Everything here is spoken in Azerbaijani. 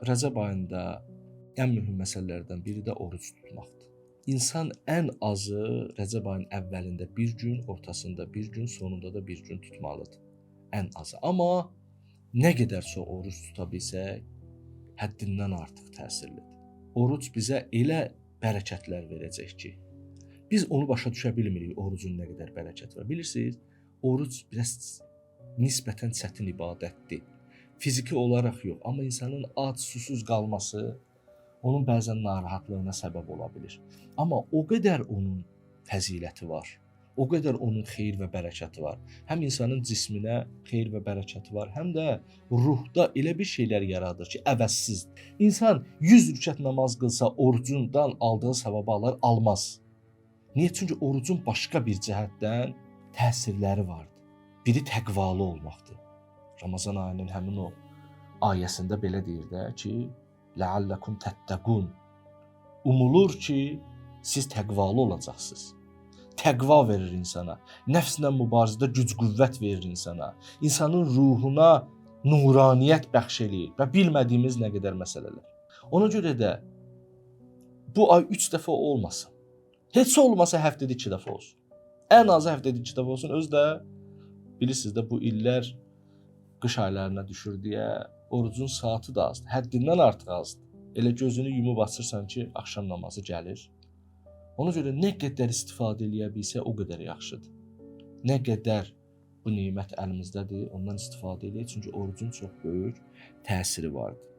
Rəcəb ayında ən mühüm məsələlərdən biri də oruc tutmaqdır. İnsan ən azı Rəcəb ayının əvvəlində bir gün, ortasında bir gün, sonunda da bir gün tutmalıdır. Ən azı. Amma nə qədər çox oruc tuta bilsək, həddindən artıq təsirlidir. Oruc bizə elə bərəkətlər verəcək ki, biz onu başa düşə bilmirik, orucun nə qədər bərəkət var. Bilirsiniz, oruc biraz nisbətən çətin ibadətdir. Fiziki olaraq yox, amma insanın ac, susuz qalması onun bəzən narahatlığına səbəb ola bilir. Amma o qədər onun fəziləti var, o qədər onun xeyir və bərəkəti var. Həm insanın cisminə xeyir və bərəkəti var, həm də ruhda elə bir şeylər yaradır ki, əvəzsizdir. İnsan 100 rükət namaz qılsa, orucundan aldığı savabı alar, almaz. Niyə? Çünki orucun başqa bir cəhətdən təsirləri vardır. Biri təqvalı olmaqdır. Ramazan ayının həmin o ayəsində belə deyir də ki, "Ləalləkum təttəqun." Umulur ki, siz təqvalı olacaqsınız. Təqva verir insana, nəfslə mübarizədə güc-qüvvət verir insana, insanın ruhuna nuraniyyət bəxş eləyir və bilmədiyimiz nə qədər məsələlər. Ona görə də bu ay 3 dəfə olmasın. Heç olmasa həftədə 2 dəfə olsun. Ən azı həftədə 2 dəfə olsun. Özü də bilirsiniz də bu illər qış aylarına düşür deyə orucun saatı da azdır, həddindən artıq azdır. Elə gözünü yumub açırsan ki, axşam namazı gəlir. Ona görə nə qədər istifadə eləyə bilsə o qədər yaxşıdır. Nə qədər bu nemət əlimizdədir, ondan istifadə eləyək, çünki orucun çox böyük təsiri vardır.